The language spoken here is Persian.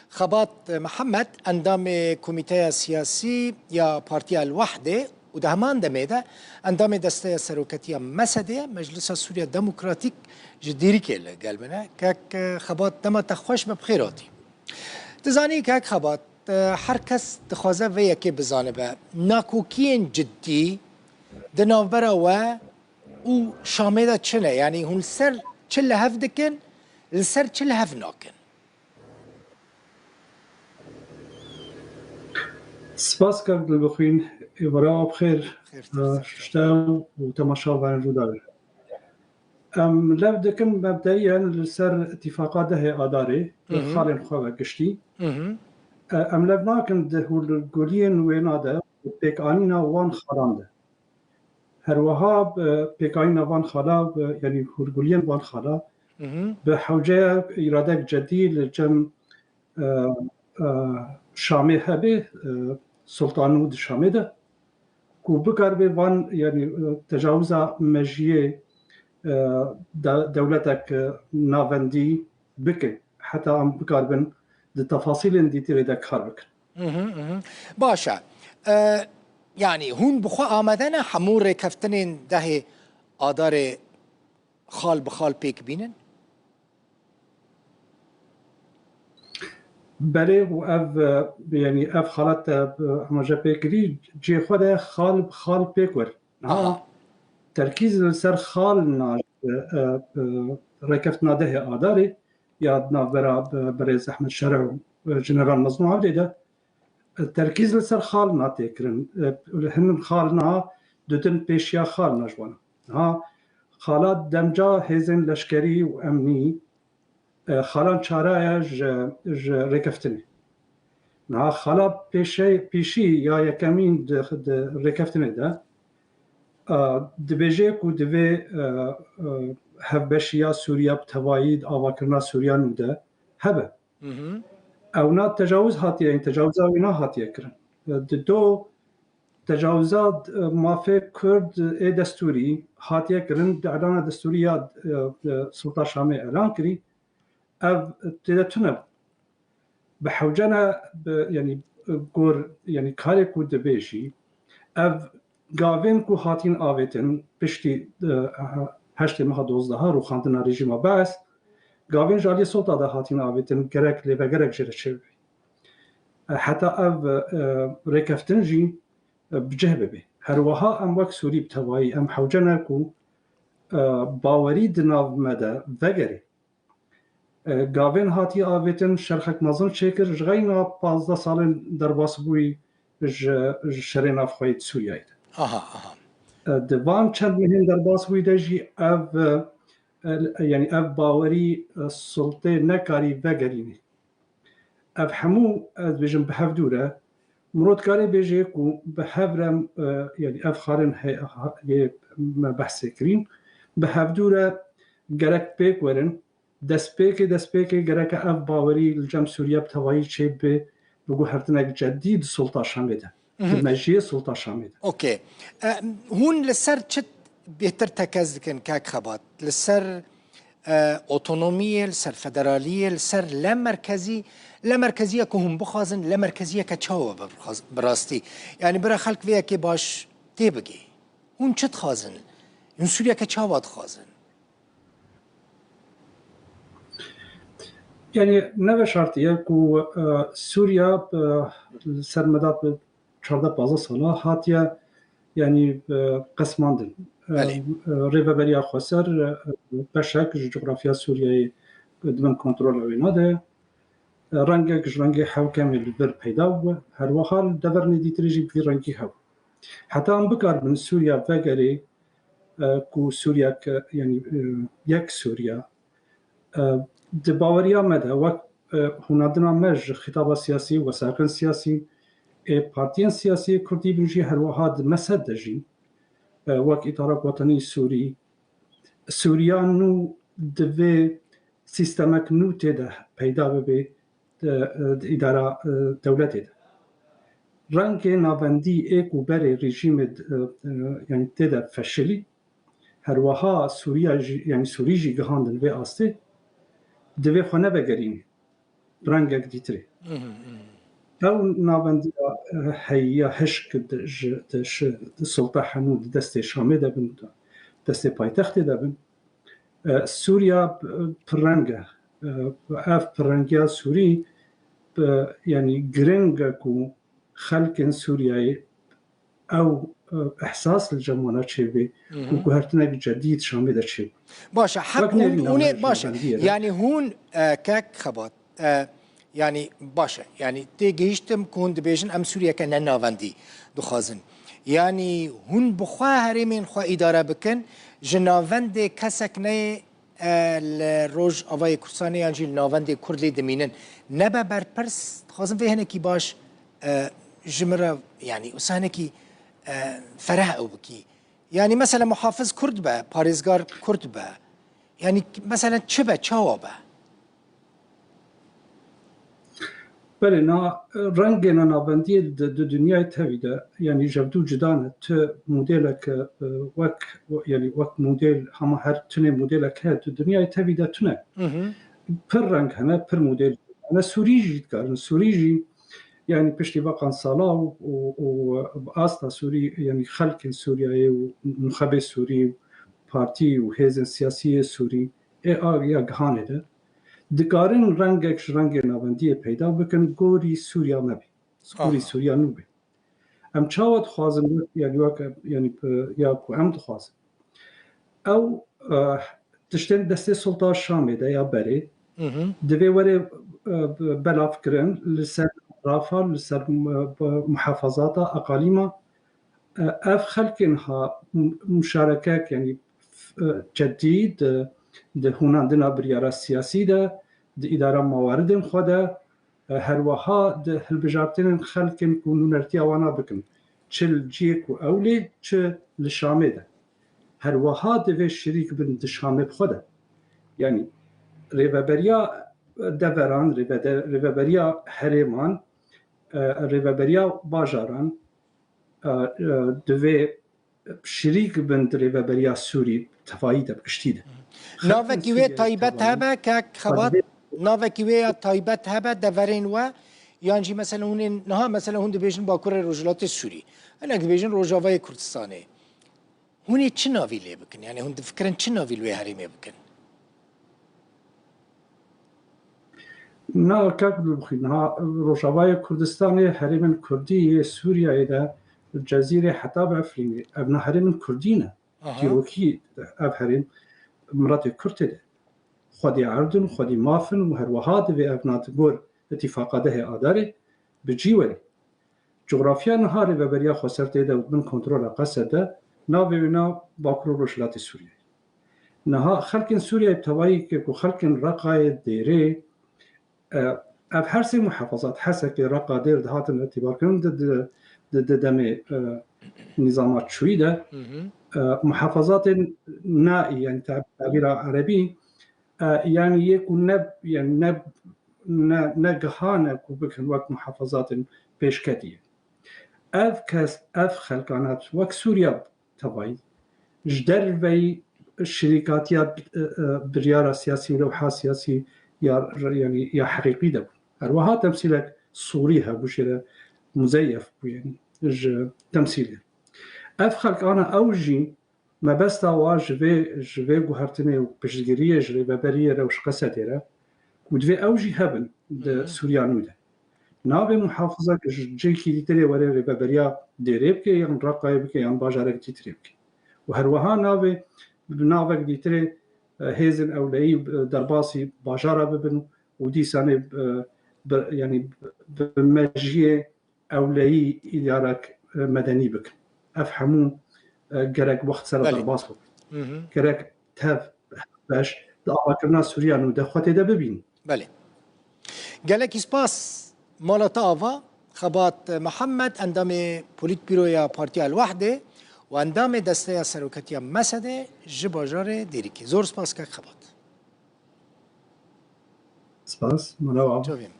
خبات محمد اندام کمیته سیاسی یا پارتی الوحده و ده همان دمیده اندام دسته سروکتی مسده مجلس سوریا دموکراتیک جدیری که لگل منه که خبات دم تخوش ببخیراتی تزانی که خبات هر کس دخوازه و یکی بزانه به ناکوکین جدی دنابره و او شامده چنه یعنی هون سر چل هف دکن لسر چل هف ناکن. سپاس کرد بخوین ایوارا بخیر شتاو و تماشا وان جودار لو دکن مبدئيا لسر اتفاقات ده آداره خالن خواه گشتی لو ناکن ده هولگولین ویناده پیکانینا وان خالانده هر وها پیکانینا وان خالا یعنی هولگولین وان خالا به حوجه ایراده جدی لجم شامه هبه سلطانود شامه ده کو بکر به وان یعنی تجاوز مجیه دولتك نافندي بك حتى عم بكاربن التفاصيل دي تريد كاربك باشا يعني هون بخوا آمدنا حمور كفتنين ده آدار خال بخال بيك بينن بله و اف يعني اف خالت اما جا بيكري جي خود خال بخال بيكور تركيز سر خال ركفتنا ده آداري يادنا برز أحمد شرع جنرال مصنوع عبده التركيز لسر خال ناتيكرن هن خالنا دوتن بيشيا خال نجوانا ها خالات دمجا هزن لشكري وأمني خالان شارع ركفتني ها خالا بيشي يا يكمين ركفتني ده دبیجه کو دوی هفبشیا سوریا بتوایید آواکرنا سوریا نوده هبه اونا تجاوز هاتیه این تجاوزا وینا هاتیه کرن دو تجاوزات مافی کرد ای دستوری هاتیه کرن اعلان دستوریا سلطان شامی اعلان کری او تیده تونه بحوجنا یعنی گور یعنی کاری کو دبیجی او گاوین کو هاتین آویتن پشتی هشت ماه 12 رو خواندن رژیم بعث گاوین جالی سلطه ده هاتین آویتن گرک لیو گرک جره چه حتی او رکفتن جی بجه ببی هر وها ام وک سوری بتوایی ام حوجنه کو باوری دناو مده وگری گاوین هاتی آویتن شرخک مازن چکر جغینا 15 سال در باس بوی شرین افخوید سوریایی دوام چند مهم در باس بوده جی اف یعنی اف باوری سلطه نکاری وگرینی اف همو از بیشم به هف دوره مرود کاری بیشه کو به هفرم یعنی اف خارن یه بحث کرین به هف دوره گرک پیک ورن دست پیک گرک اف باوری الجم سوریا بتوایی چه به بگو هفتنک جدید سلطه شامده مجلس سلطه شامده اوكي هون لسر چت بهتر تکز کن که خبات لسر اوتونومیه لسر فدرالیه لسر لمرکزیه که هم بخوازن لمرکزیه که چاوه براستی یعنی برای خلق ویا که باش تی بگی هون چت خوازن این سوریا که چاوه خوازن یعنی نوه شرطیه که سوریا سر مدت 14-15 ساله هاتیه یعنی قسماندن ریوبریا خسر بشک جغرافیا سوریای دمن کنترل ویناده رنگ حوکمی بر پیدا و هر وحال دورنی دیتریجی بی رنگی هوا حتی هم بکار من سوریا وگری کو سوریا یعنی یک سوریا دباوریا مده و هنادنا مج خطاب سیاسی و ساکن سیاسی پارتیان سیاسی کردی بنجی هر واحد مسد دجی وقت اتحاد وطنی سوریان نو دوی سیستمک نو تده پیدا به اداره دولتی ده رنگ ناوندی ایکو بر رژیم یعنی تده فشلی هر واحد سوریا یعنی سوریجی گهاندن و آسته دوی خانه بگرین رنگک دیتری او ناوندی هیا هشک سلطه حمود دست شامه دبن دست پایتخت دبن سوریا پرنگه اف پرنگیا سوری يعني جرينجا كو خلق سوريا او احساس الجمهوريه تشيبي كو هرتنا جديد شامل تشيب باشا حق هون باشا يعني هون كاك خبط يعني باشا يعني تيجيشتم كون دبيجن ام سوريا كان نافندي دخازن يعني هون بخوا هرمين خوا اداره بكن جنافندي كسكني الروج اوای کورسانی انجیل ناوندی کردی دمینن نبا برپرس خازم فيه هناكي باش جمرة يعني وسانكي فرح او بكي يعني مثلا محافظ كرد با باريزگار كرد با يعني مثلا چبا چاوا با بله نا رنگنا نابندی دنیای تهیده يعني جبدو جدانه ت مدلك وك يعني وك موديل هما هر تنه موديلك هات دنیای تهیده تنه پر رنگ هنا پر موديل انا سوريجي تقارن سوريجي يعني بشتي باقان صلاة وآستا سوري يعني خلق سوريا ونخبة سوري بارتي وهيزن سياسية سوري يا جهانه ده دقارن رنگش رنگ ناوندی پیدا بکن گوری سوریا نبی گوری سوریا نبی ام چاوت خوازم يعني یا کو ام خوازم او تشتن دسته سلطان شامي ده یا بری دوی وره بلاف کرن لسر رافا لسر محافظات اقاليم اف خلقنها مشاركات يعني جديد ده هناندنا بريارة السياسي ده إدارة موارد خدا هر وها ده هالبجارتين خلقن كونو نرتيا وانا بكن چل جيك و أولي چه لشامي ده هر وها ده في شريك بن دشامي بخدا يعني ريبابريا دفران ريبابريا هريمان ريبابريا باجاران دوی شریک بن ريبابريا سوري تفايده بكشتيده ناوكيوي تايبت هبه كاك خبط ناوكيوي تايبت هبه دفرين و يعني مثلا هون نها مثلا هون دبيجن باكور الرجلات السوري انا دبيجن روجاواي كردستاني هون چه ناوي لي بكن يعني هون فكرن چه ناوي لوي هريمه بكن نا كاك بخينها روجاواي كردستاني هريم كردي سوريا اذا الجزيره حتى بعفرين ابن هريم كردينا تيروكي اب هريم مرات كرتده خودي عردن خودي مافن وهروها دبي ابنات بور اتفاقاته اداري بجيوري جغرافيا نهاري ببريا خسرت ده من كنترول قصده ناوينا باكرو رشلات سوريا نها خلق سوريا بتواي كو خلق رقاي ديري اب هر سي محافظات حسك رقا دير دهات الاعتبار كن دمي نظامات شويده محافظات نائي يعني تعبير عربي يعني يكون نب يعني نجهانه كوبكن وقت محافظات بيشكتيه اف خلقانات وقت سوريا تبعي جدر في الشركات يا بريارة سياسي ولوحة سياسي يعني يا حقيقي ده أروها تمثيلك صوريها بوشيرة مزيف يعني تمثيله اف خلقانا اوجي ما بس توا جوي جوهرتني وبشجريه جري ببريه روش قصدره ودفي اوجي هبن د سوريانو ده نابي محافظه جيكي ديتري وري ببريا ديريبكي ين رقايبكي ين باجارك ديتريبكي وهروها نابك ديتري هيزن اولي درباسي باجاره ببن ودي سنه يعني بمجيه اولي ادارك مدني بك افهموا جرك وقت سر درباس بك جرك تاف باش دعوة سوريا نو دخوته ده ببين بله جالك سباس مالطافا خبات محمد اندام بوليت بيرويا بارتيا الوحده واندام دسته سروكتيا مسده جباجار ديريكي زور سباس كاك خبات سباس منوع جوين